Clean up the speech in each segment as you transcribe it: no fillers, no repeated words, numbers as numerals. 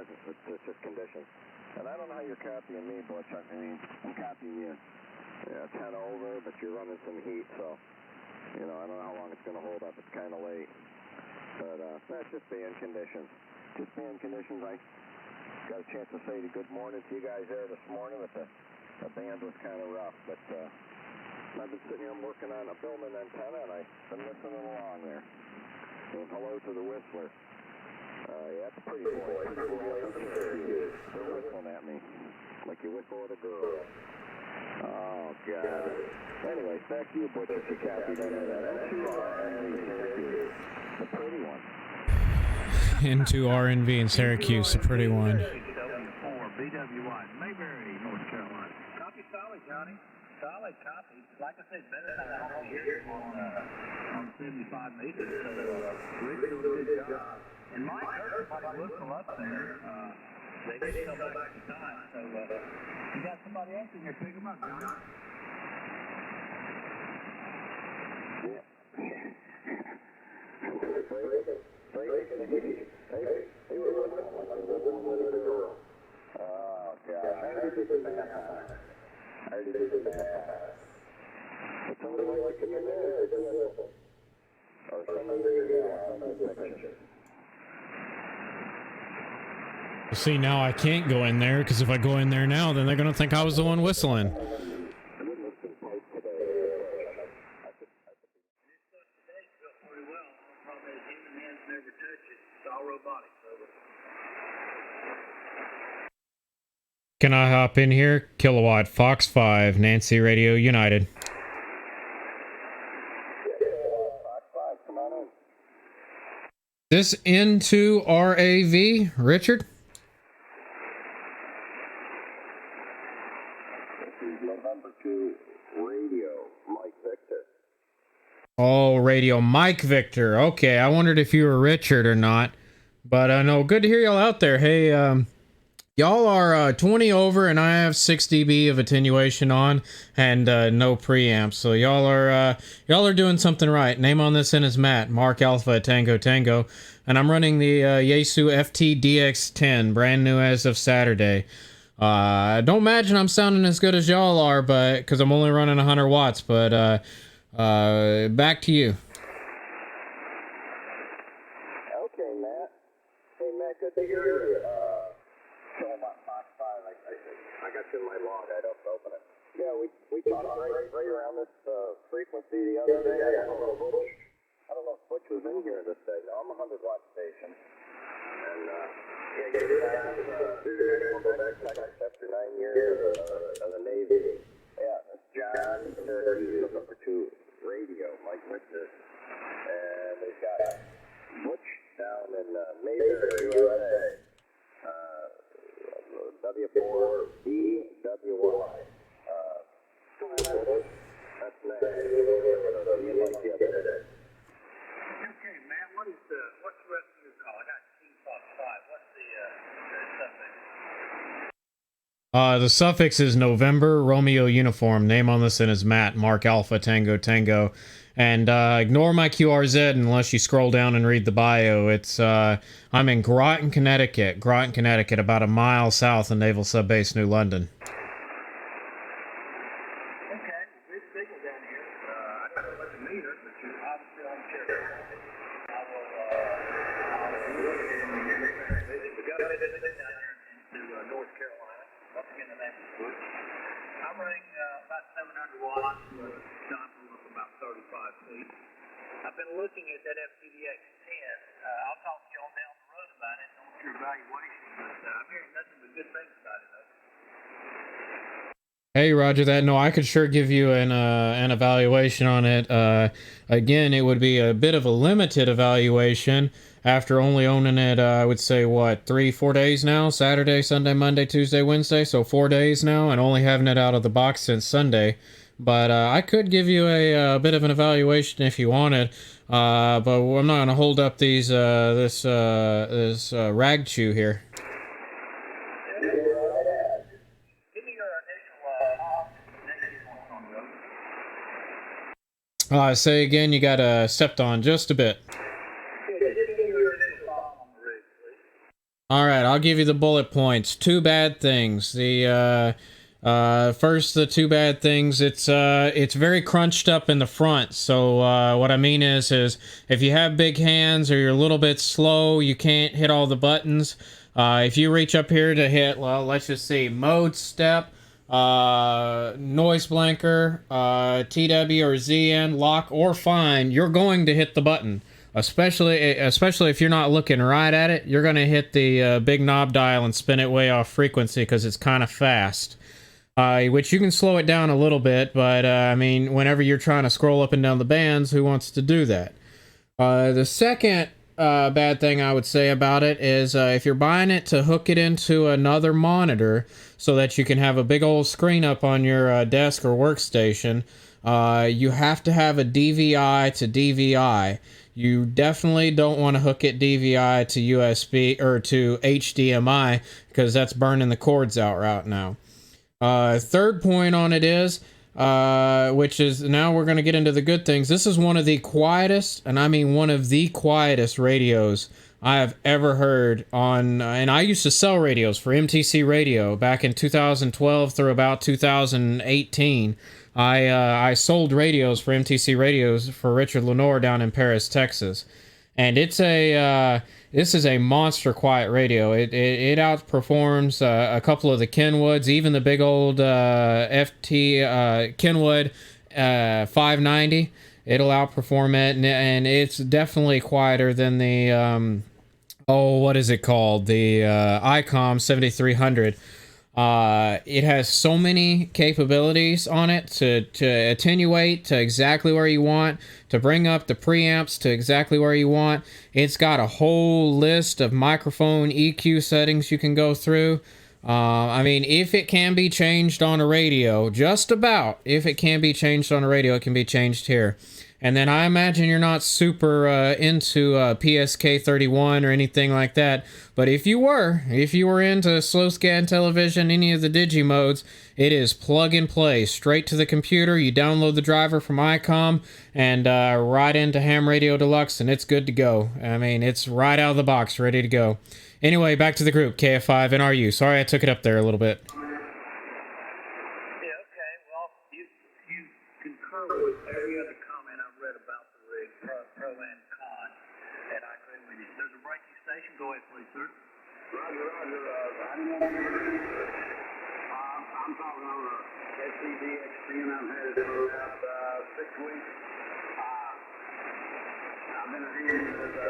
It's just conditions. And I don't know how you're copying me, Butch. I mean, I'm copying you. Yeah, 10 over, but you're running some heat, so, you know, I don't know how long it's going to hold up. It's kind of late. But that's just being conditions. Just being conditions. I got a chance to say good morning to you guys there this morning, but the band was kind of rough. But I've been sitting here working on a filming antenna, and I've been listening along there. And hello to the Whistler. Yeah, that's a pretty boy. They're whistling at me like you whistle at a girl. Oh, God. Anyways, back to you, Butch, if you copied any of that. The pretty one. Into RNV in Syracuse, a pretty one. BW1, Mayberry, North Carolina. Copy solid, Johnny. Solid copy. Like I said, better than I don't hear on 75 meters. So, Rick doing a good job. And Mike heard somebody whistle up there. They did come back to time. So, you got somebody else in here. Pick them up, Johnny. Oh, God. I already did the math. It's only like in your minute. Or some picture. See, now I can't go in there, because if I go in there now, then they're going to think I was the one whistling. Can I hop in here? Kilowatt, Fox 5, Nancy Radio United. This into RAV, Richard? Number 2, radio, Mike Victor. Oh, radio, Mike Victor. Okay, I wondered if you were Richard or not. But no, good to hear y'all out there. Hey, y'all are 20 over, and I have 6 dB of attenuation on, and no preamp. So y'all are doing something right. Name on this end is Matt, Mark Alpha Tango Tango, and I'm running the Yaesu FTDX10, brand new as of Saturday. Don't imagine I'm sounding as good as y'all are, but because I'm only running 100 watts. But back to you. Okay, Matt. Hey, Matt, good to hear you. Show about Fox 5. I got you in my log. I don't open it. Yeah, we talked right around this frequency the other day. I don't know if Butch was in here this day. No, I'm a 100-watt station. And, after 9 years of the Navy. Yeah, that's John, Syracuse, number 2 radio, Mike Victor. And they've got Butch down in Mayberry, USA. W4, W1. That's next. Okay, Matt, what's the rest of your call? I got Team Fox 5. What's the suffix? The suffix is November Romeo Uniform. Name on this end is Matt, Mark Alpha Tango Tango. And ignore my QRZ unless you scroll down and read the bio. It's I'm in Groton, Connecticut, about a mile south of Naval Sub Base, New London. Okay, big signal down here. I don't know what the meter, but you're obviously on carrier. I will we got it down here into North Carolina. Once again, the name is Butch. I'm running about 700 watts with a stop of about 35 feet. I've been looking at that FTDX10. I'll talk to you all down the road about it and on your evaluation, but I'm hearing nothing but good things about it, though. Hey, Roger that. No, I could sure give you an evaluation on it. Again, it would be a bit of a limited evaluation after only owning it, I would say, 3-4 days now? Saturday, Sunday, Monday, Tuesday, Wednesday. So 4 days now, and only having it out of the box since Sunday. But I could give you a bit of an evaluation if you wanted. But I'm not going to hold up this rag chew here. Say again, you got stepped on just a bit. All right, I'll give you the bullet points. Two bad things. The first, the two bad things. It's very crunched up in the front. So what I mean is if you have big hands or you're a little bit slow, you can't hit all the buttons. If you reach up here to hit, well, let's just see, mode, step, noise blanker, TW or ZN, lock or find, you're going to hit the button. Especially if you're not looking right at it, you're going to hit the big knob dial and spin it way off frequency because it's kind of fast. Which you can slow it down a little bit, but I mean, whenever you're trying to scroll up and down the bands, who wants to do that? The second bad thing I would say about it is if you're buying it to hook it into another monitor so that you can have a big old screen up on your desk or workstation, you have to have a DVI to DVI. You definitely don't want to hook it DVI to USB or to HDMI because that's burning the cords out right now. Third point on it is, which is now we're going to get into the good things. This is one of the quietest, and I mean one of the quietest radios I have ever heard on, and I used to sell radios for MTC Radio back in 2012 through about 2018. I sold radios for MTC Radios for Richard Lenore down in Paris, Texas, and it's this is a monster quiet radio. It outperforms a couple of the Kenwoods, even the big old Kenwood 590. It'll outperform it, and it's definitely quieter than the what is it called? The ICOM 7300. It has so many capabilities on it to attenuate to exactly where you want, to bring up the preamps to exactly where you want. It's got a whole list of microphone EQ settings you can go through. I mean, if it can be changed on a radio, just about, if it can be changed on a radio, it can be changed here. And then I imagine you're not super into PSK 31 or anything like that. But if you were into slow scan television, any of the digi modes, it is plug and play straight to the computer. You download the driver from ICOM and right into Ham Radio Deluxe, and it's good to go. I mean, it's right out of the box, ready to go. Anyway, back to the group, KF5 NRU. Sorry I took it up there a little bit. Yeah, okay. Well, you concur with every other comment I've read about the rig, pro and con, and I agree with you. There's a braking station. Go ahead, please, sir. Roger. I'm talking on a FTDX10. I've had it for about 6 weeks. I've been a hand since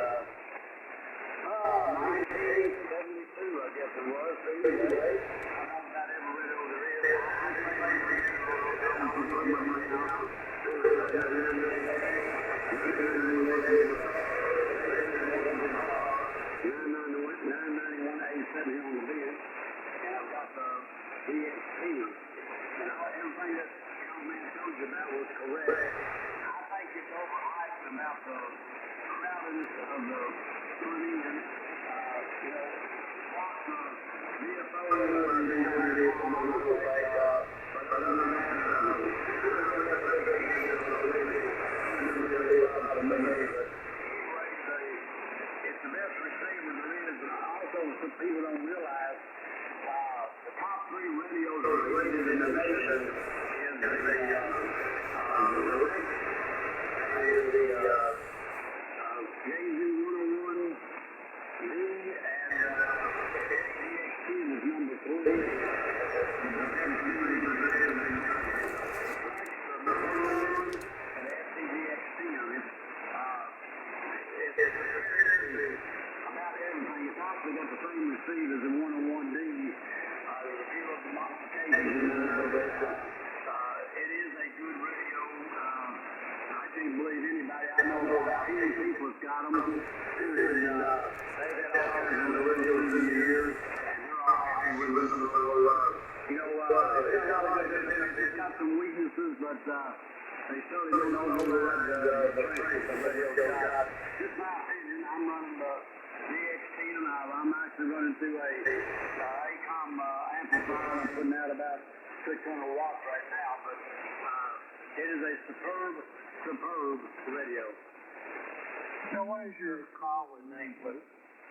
1972, I guess it was. I don't know about every radio there is. Here on the bench, and I've got the DXP, and everything that the young man told you about was correct. I think it's overhyped about the crowdedness of the front end. Watch the VFO and the but other than that, it's the best receiver there is, but also some people don't realize the top 3 radios are rated in the nation is the JZ101B and DXP is number 3. And FTDX10 about everything. It's actually got the same receiver as the 101D. There's a few of the modifications in there, but it is a good radio. I can't believe anybody I know about 10 people has got them. And they've had all kinds of radios in the years, and they're all happy with them. It's got some weaknesses, but they certainly don't override the strength of the radio. Just my opinion, I'm running the DX10. I'm actually running through a ACOM amplifier. I'm putting out about 600 watts right now, but it is a superb radio. Now, what is your call and name, please?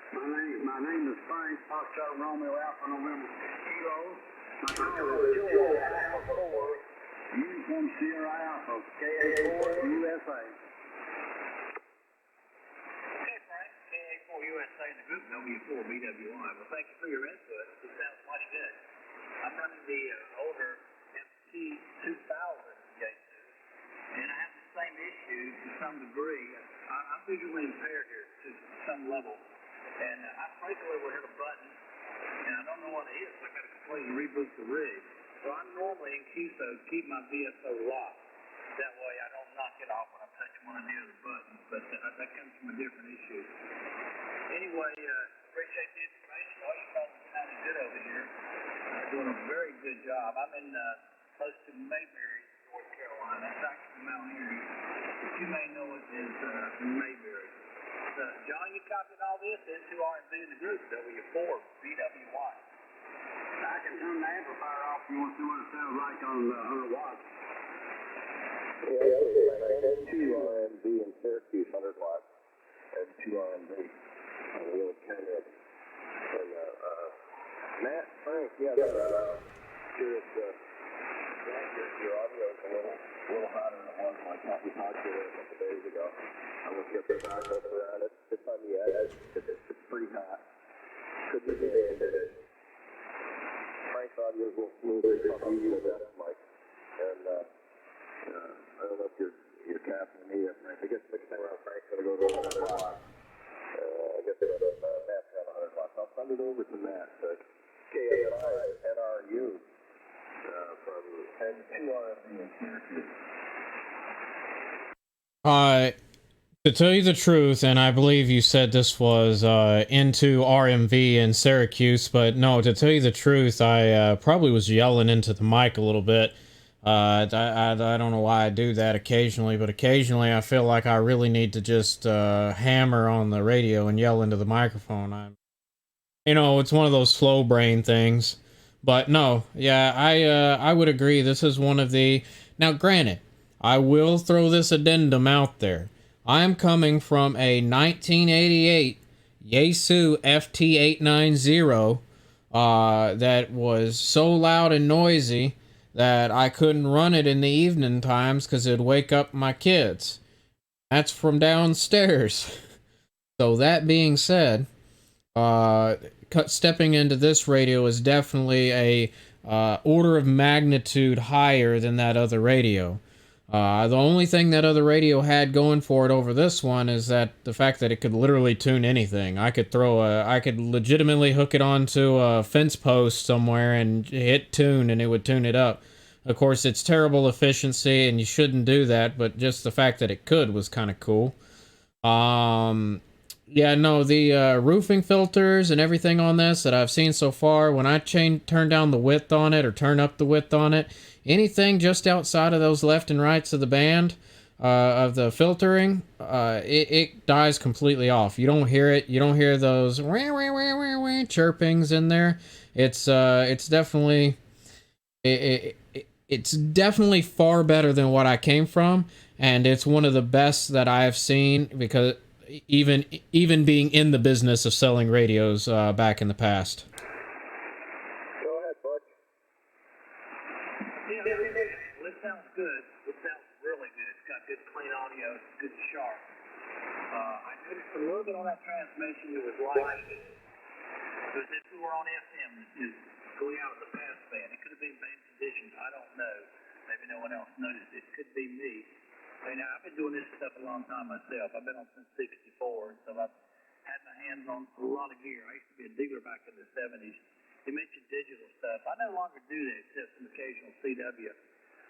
My name is Frank, Foxtrot Romeo Alpha November Kilo. My call is 204 Uniform Sierra Alpha, KA4 USA. Okay, Frank, KA4 USA in the group W4 BWI. Well, thank you for your input. It sounds mighty good. I'm running the older FT2000 Yaesu, and I have the same issue to some degree. I'm visually impaired here to some level. And I frequently will hit a button, and I don't know what it is. I got to completely reboot the rig. So I'm normally in QSO keep my VSO locked. That way I don't knock it off when I touch one of the other buttons. But that comes from a different issue. Anyway, appreciate the information. All you fellas sounded good over here. Doing a very good job. I'm in close to Mayberry, North Carolina. That's actually Mount Airy. But you may know it as Mayberry. John, you copied all this into R&B in the group, W4, BWI. I can turn the amplifier off if you want to see what it sounds like on the watts. Yeah, okay. And 2 R&B in Syracuse, 100 watts, and 2 R&B on the old Kenrick. And Matt, Frank, yeah, curious, your audio is a little hotter than it was when I talked to you a couple days ago. I'm going to get the back up around it. It's on the edge. It's pretty hot. Could be the end of it. Frank's audio is a little smoother. It's easy to adjust, Mike. And I don't know if you're capping me or Frank. I guess next time around Frank's going to go to 100 watts. I guess Matt's got 100 watts. I'll send it over to Matt. KSI-NRU from N2RMB in Syracuse. To tell you the truth, and I believe you said this was into RMV in Syracuse, but no, to tell you the truth, I probably was yelling into the mic a little bit. I don't know why I do that occasionally, but occasionally I feel like I really need to just hammer on the radio and yell into the microphone. It's one of those slow brain things. But no, yeah, I would agree. This is one of the... Now, granted, I will throw this addendum out there. I'm coming from a 1988 Yaesu FT890 that was so loud and noisy that I couldn't run it in the evening times because it'd wake up my kids. That's from downstairs. So that being said, stepping into this radio is definitely a order of magnitude higher than that other radio. The only thing that other radio had going for it over this one is that the fact that it could literally tune anything. I could legitimately hook it onto a fence post somewhere and hit tune and it would tune it up. Of course, it's terrible efficiency and you shouldn't do that, but just the fact that it could was kind of cool. Yeah, no, the roofing filters and everything on this that I've seen so far, when I turn down the width on it or turn up the width on it, anything just outside of those left and rights of the band, of the filtering, it dies completely off. You don't hear it. You don't hear those chirpings in there. It's definitely it's definitely far better than what I came from, and it's one of the best that I have seen because even being in the business of selling radios back in the past. Go ahead, Butch. Yeah, well, it sounds good. It sounds really good. It's got good clean audio. It's good sharp. I noticed a little bit on that transmission it was light. Because if we were on FM, it's going out of the pass band. It could have been band conditions. I don't know. Maybe no one else noticed it. Could be me. I mean, I've been doing this stuff a long time myself. I've been on since '64, so I've had my hands on a lot of gear. I used to be a dealer back in the '70s. You mentioned digital stuff. I no longer do that except some occasional CW.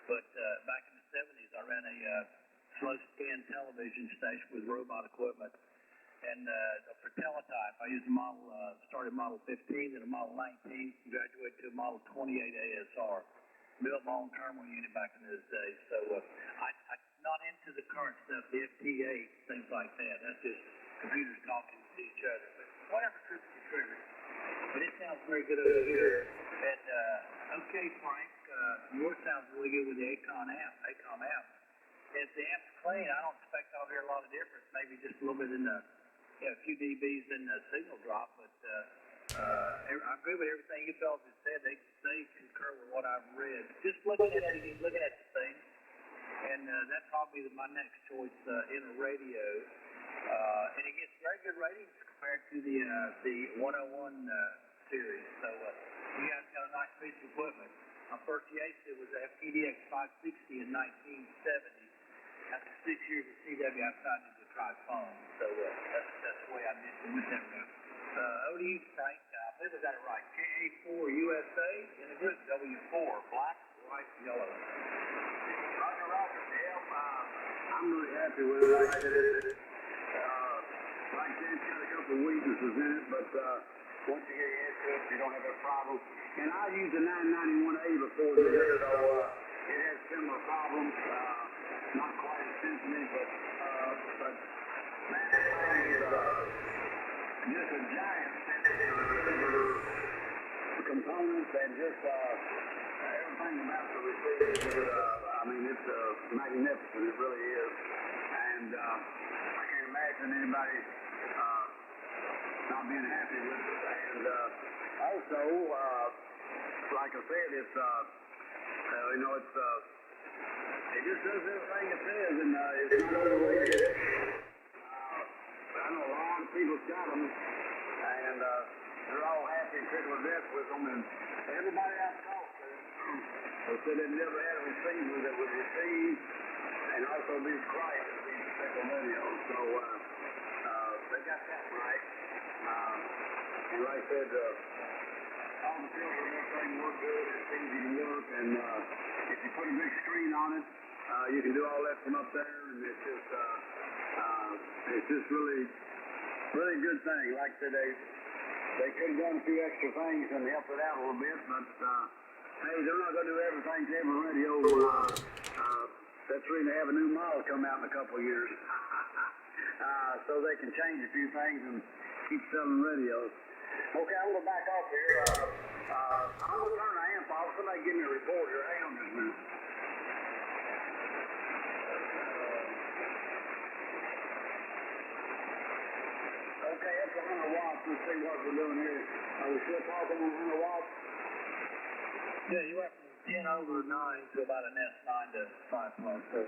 But back in the '70s, I ran a slow scan television station with robot equipment. And for teletype, I used a model, started Model 15, then a Model 19, graduated to a Model 28 ASR. Built my own terminal unit back in those days. So I'm not into the current stuff, the FT8, things like that. That's just computers talking to each other. But whatever trips your trigger. But it sounds very good over here. And, okay, Frank, yours sounds really good with the ACOM amp. And if the amp's clean, I don't expect I'll hear a lot of difference. Maybe just a little bit in the a few dBs in the signal drop, but I agree with everything you fellas have said. They concur with what I've read. Just looking at the thing, and that's probably my next choice in a radio. And it gets very good ratings compared to the 101 series. So you guys got a nice piece of equipment. My first Yates, it was a FTDX10 PSK in 1970. After 6 years of CW, I decided to try phone. So that's the way I went that route. Over to you, Frank. I believe I got it right. KA4 USA in the group. W4, black, white, yellow. Roger, Roger. Yeah, I'm really happy with it. Like I said, it's got a couple of weaknesses in it, but once you get into it, you don't have that problem. And I used the 991A before this, so it has similar problems. Not quite as sensitive, but man, that thing is just a giant sensitive components and just everything about the receiver. I mean, it's magnificent. It really is. And I can't imagine anybody not being happy with it. And also, like I said, it's it just does everything it says, and it's not overrated. I know a lot of people's got them, and they're all happy and tickled to death with them, and everybody I've talked to said they've never had a receiver that would receive and also be quiet at these special radios. So they got that right. And like I said, all the filters and everything work good, it's easy to work, and if you put a big screen on it, you can do all that from up there, and it's just really, really good thing. Like I said, they could have done a few extra things and helped it out a little bit, but hey, they're not going to do everything to every radio. That's the reason they have a new model come out in a couple of years, so they can change a few things and keep selling radios. Okay, I'm going to back off here. I'm going to turn the amp off. Somebody give me a report here. Hang on just a minute. Okay, that's 100 watts. Let's see what we're doing here. Are we still talking on 100 watts? Yeah, you went from 10 over 9 to about an S9 to 5.7.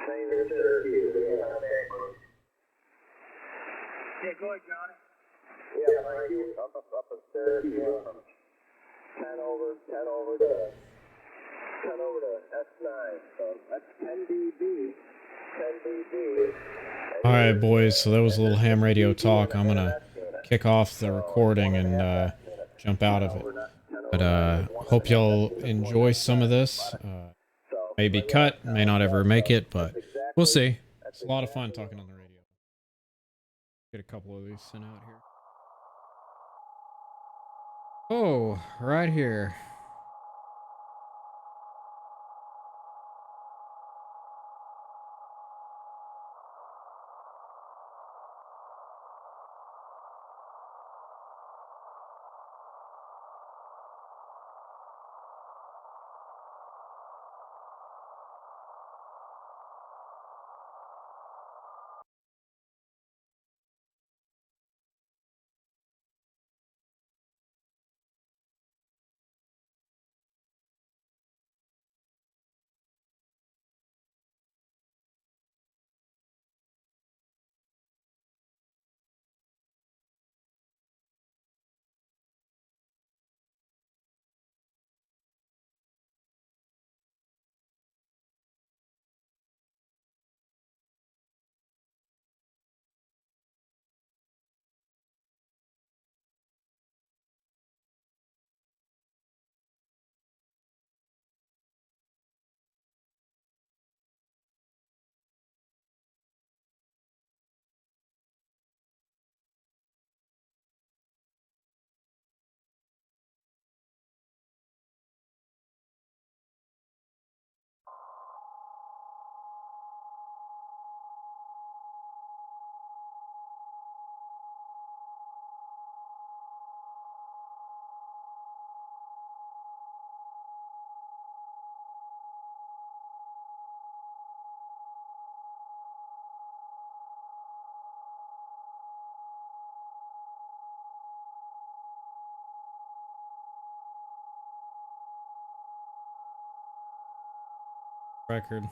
Same as Syracuse. Yeah, go ahead, Johnny. Yeah, thank you. Up in Syracuse. 10 over to S9. So that's 10 dB. 10 dB. All right, boys. So that was a little ham radio talk. I'm gonna kick off the recording and jump out of it. But hope y'all enjoy some of this. Maybe cut, may not ever make it, but we'll see. It's a lot of fun talking on the radio. Get a couple of these sent out here. Oh, right here. record.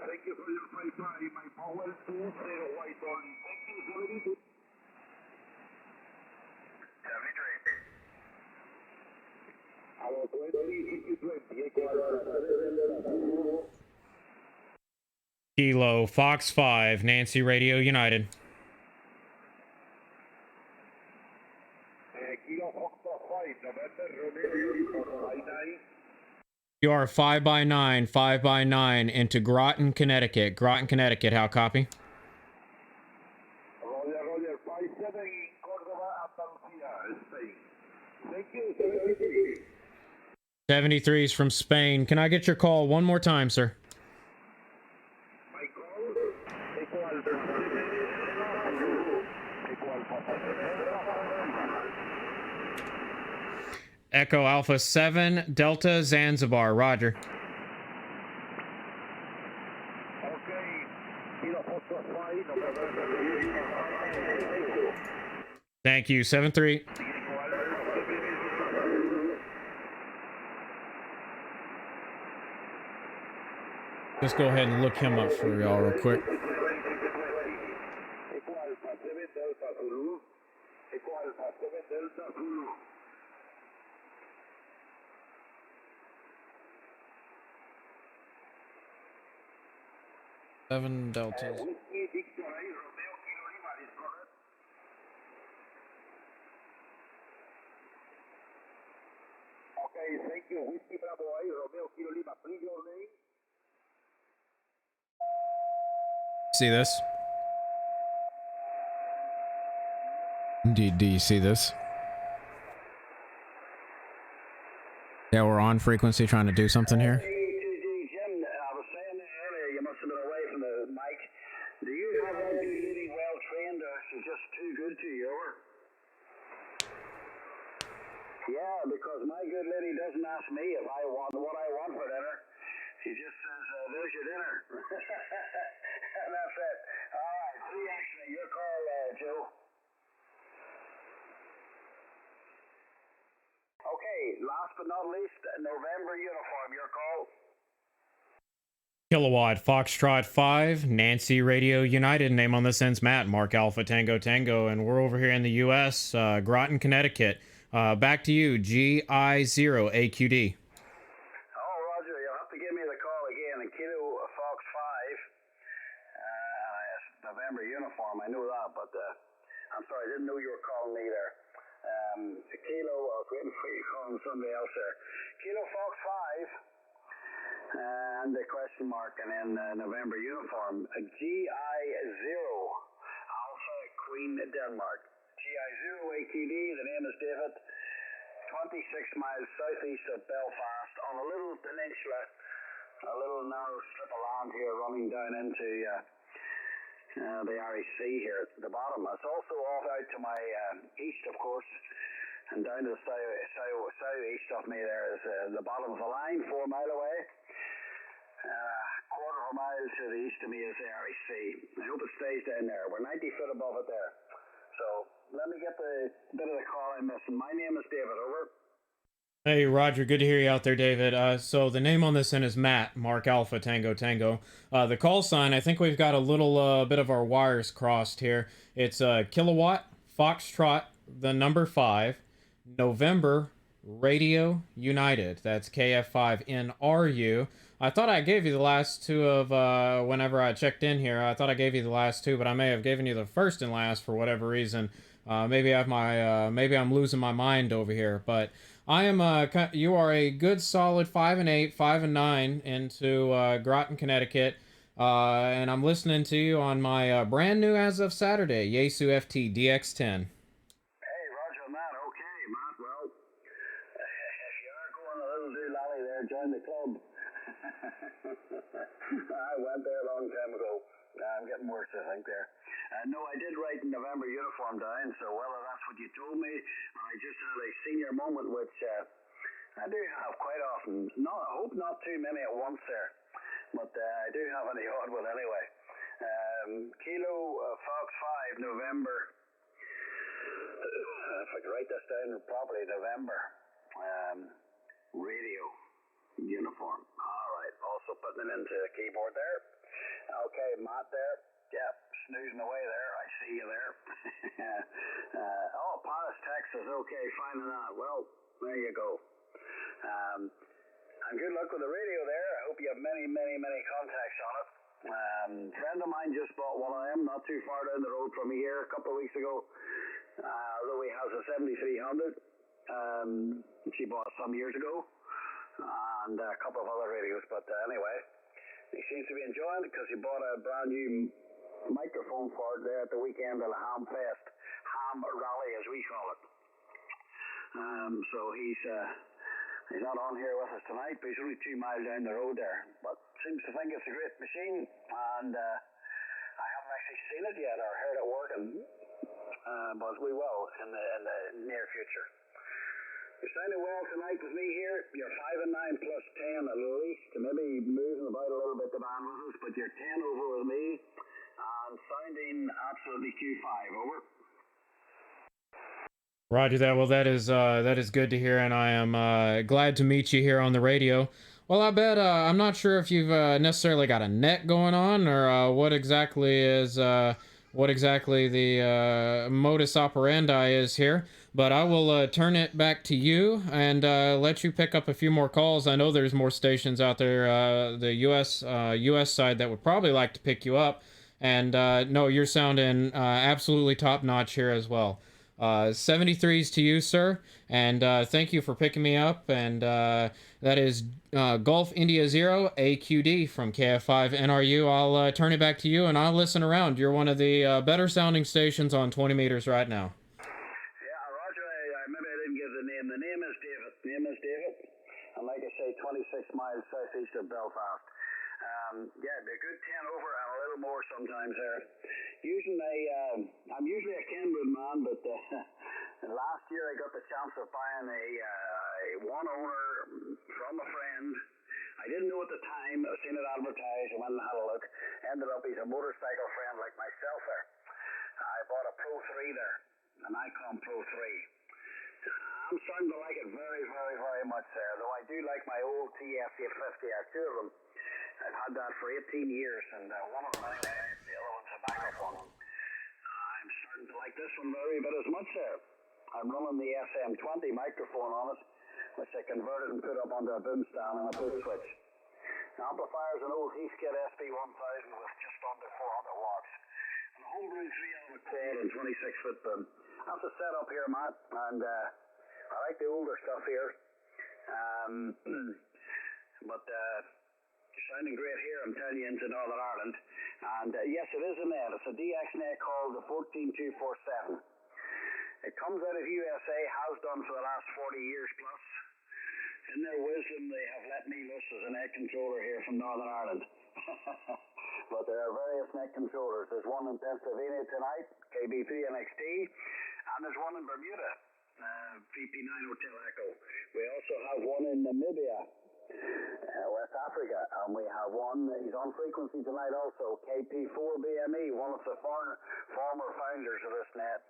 Thank you for your paper. My power to zero white on. Thank you, 72. 73. Our 20, Kilo Fox 5, Nancy Radio United. Kilo Fox 5, November Romeo, 5-9. You are 5x9, 5x9 into Groton, Connecticut. Groton, Connecticut, how copy? Roger, 5-7, Córdoba, Andalucía, Spain. Thank you, 73. 73 is from Spain. Can I get your call one more time, sir? My call, equal Echo Alpha 7, Delta Zanzibar. Roger. Okay, Kilo Fox 5, November. Thank you, 73. Let's go ahead and look him up for y'all real quick. Seven Deltas. Okay, thank you. Whiskey Bravo 8, Romeo Kilo Lima. Please your name. See this? Do you see this? Yeah, we're on frequency trying to do something here. Jim, I was saying earlier, you must have been away from the mic. Do you have a really well trained, or is she just too good to you? Yeah, because my good lady doesn't ask me if I want what I want for dinner. She just says, there's your dinner. And that's it. All right, see action. Your call, Joe. Okay, last but not least, November uniform. Your call. Kilowatt Foxtrot 5, Nancy Radio United. Name on this end's Matt, Mark Alpha Tango Tango, and we're over here in the U.S., Groton, Connecticut. Back to you, GI0AQD. Oh, Roger, you'll have to give me the call again. Kilo Fox 5, November uniform. I knew that, but I'm sorry, I didn't know you were calling me there. Kilo, I was waiting for you calling somebody else there. Kilo Fox 5, and the question mark, and then November uniform. GI0 Alpha Queen Denmark. GI0AQD, the name is David. 26 miles southeast of Belfast on a little peninsula, a little narrow strip of land here running down into the Irish Sea here at the bottom. It's also off out to my east, of course, and down to the southeast of me there is the bottom of the line, 4 mile away. Quarter of a mile to the east of me is the Irish Sea. I hope it stays down there. We're 90 foot above it there. So let me get the bit of the call I'm missing. My name is David, over. Hey, Roger, good to hear you out there, David. So the name on this end is Matt, Mark Alpha Tango Tango. The call sign, I think we've got a little bit of our wires crossed here. It's Kilowatt Foxtrot, the number 5, November Radio United. That's KF5NRU. I thought I gave you the last two of whenever I checked in here. I thought I gave you the last two, but I may have given you the first and last for whatever reason. Maybe I'm losing my mind over here, but I am. You are a good solid 5 and 8, 5 and 9 into Groton, Connecticut, and I'm listening to you on my brand new as of Saturday Yaesu FTDX10. Hey, Roger, Matt. Okay, Matt. Well, if you are going a little doolally there, join the club. I went there a long time ago. I'm getting worse, I think, there. No, I did write November uniform down, so whether that's what you told me, I just had a senior moment, which I do have quite often. I hope not too many at once there, but I do have an odd one anyway. Kilo Fox 5, November. If I could write this down properly, November. Radio uniform. All right, also putting it into the keyboard there. Okay, Matt there. Yep, snoozing away there. I see you there. Paris, Texas. Okay, fine enough. Well, there you go. And good luck with the radio there. I hope you have many, many, many contacts on it. Friend of mine just bought one of them not too far down the road from me here a couple of weeks ago. Although he has a 7300, she bought some years ago, and a couple of other radios. But anyway, he seems to be enjoying it because he bought a brand new microphone for it there at the weekend of the Ham Rally, as we call it. So he's not on here with us tonight, but he's only 2 miles down the road there. But seems to think it's a great machine, and I haven't actually seen it yet or heard it working, but we will in the near future. You're sounding well tonight with me here. You're 5 and 9 plus 10 at least, maybe moving about a little bit the band with us, but you're 10 over with me, and sounding absolutely Q5, over. Roger that. Well, that is good to hear, and I am glad to meet you here on the radio. Well, I bet I'm not sure if you've necessarily got a net going on, or what exactly the modus operandi is here. But I will turn it back to you and let you pick up a few more calls. I know there's more stations out there, the U.S. side, that would probably like to pick you up. And no, you're sounding absolutely top notch here as well. 73s to you, sir, and thank you for picking me up. And that is Golf India 0 AQD from KF5 NRU. I'll turn it back to you, and I'll listen around. You're one of the better sounding stations on 20 meters right now. Yeah, Roger, maybe I didn't give the name. The name is David. And like I say, 26 miles southeast of Belfast. Yeah, they're good 10 over and a little more sometimes there. I'm usually a Kenwood man, but last year I got the chance of buying a one owner from a friend. I didn't know at the time. I seen it advertised. I went and had a look. Ended up he's a motorcycle friend like myself there. I bought a Pro 3 there, an Icon Pro 3. I'm starting to like it very, very, very much there, though I do like my old TF850. I have 2 of them. I've had that for 18 years, and one of them, the other one's a backup one. I'm starting to like this one very bit as much there. I'm running the SM20 microphone on it, which I converted and put up onto a boom stand and a boot switch. The amplifier is an old Heathkit SB1000 with just under 400 watts. And a homebrew 3-element quad and 26-foot boom. That's the setup here, Matt, and I like the older stuff here. But you're sounding great here, I'm telling you, into Northern Ireland. And yes, it is a net. It's a DX net called the 14247. It comes out of USA, has done for the last 40 years plus. In their wisdom, they have let me loose as a net controller here from Northern Ireland. But there are various net controllers. There's one in Pennsylvania tonight, KB3 NXT, and there's one in Bermuda, VP9 Hotel Echo. We also have one in Namibia, West Africa, and we have one, he's on frequency tonight also, KP4BME, one of the former founders of this net,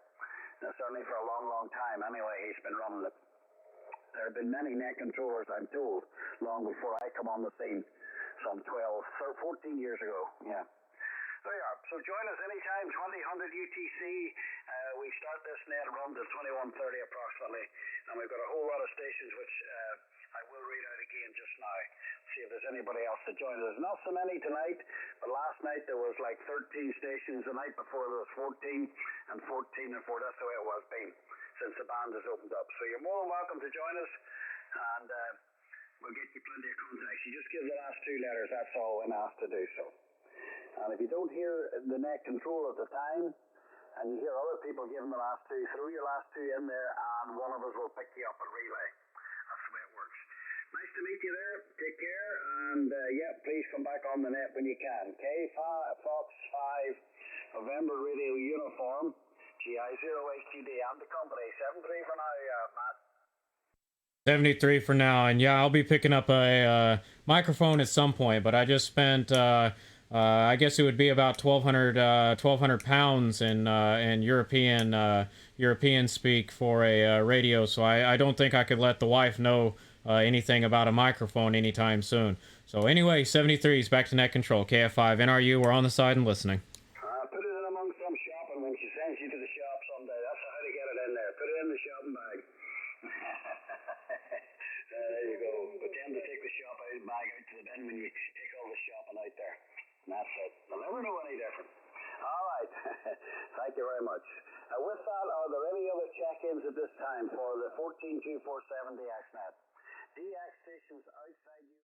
certainly for a long, long time. Anyway, he's been running it. There have been many net controllers, I'm told, long before I come on the scene, some 14 years ago, yeah. There you are. So join us anytime, 2000 UTC. We start this net run till 21:30 approximately, and we've got a whole lot of stations which I will read out again just now. See if there's anybody else to join us. Not so many tonight, but last night there was like 13 stations. The night before there was 14 and 14 and 4. That's the way it was been since the band has opened up. So you're more than welcome to join us, and we'll get you plenty of contacts. You just give the last 2 letters. That's all when asked to do so. And if you don't hear the net control at the time, and you hear other people giving the last 2, throw your last 2 in there, and one of us will pick you up and relay. That's the way it works. Nice to meet you there. Take care, and yeah, please come back on the net when you can. Fox 5 November Radio Uniform, GI0 HTD. I'm the company. 73 for now, Matt. 73 for now, and yeah, I'll be picking up a microphone at some point, but I just spent I guess it would be about 1,200 pounds in European speak for a radio. So I don't think I could let the wife know anything about a microphone anytime soon. So anyway, 73's back to net control. KF5 NRU, we're on the side and listening. Put it in among some shopping when she sends you to the shop someday. That's how to get it in there. Put it in the shopping bag. There you go. Pretend to take the shopping bag out to the bin when you take all the shopping out there. And that's it. They'll never know any different. All right. Thank you very much. With that, are there any other check-ins at this time for the 14247 DX net? DX stations outside you.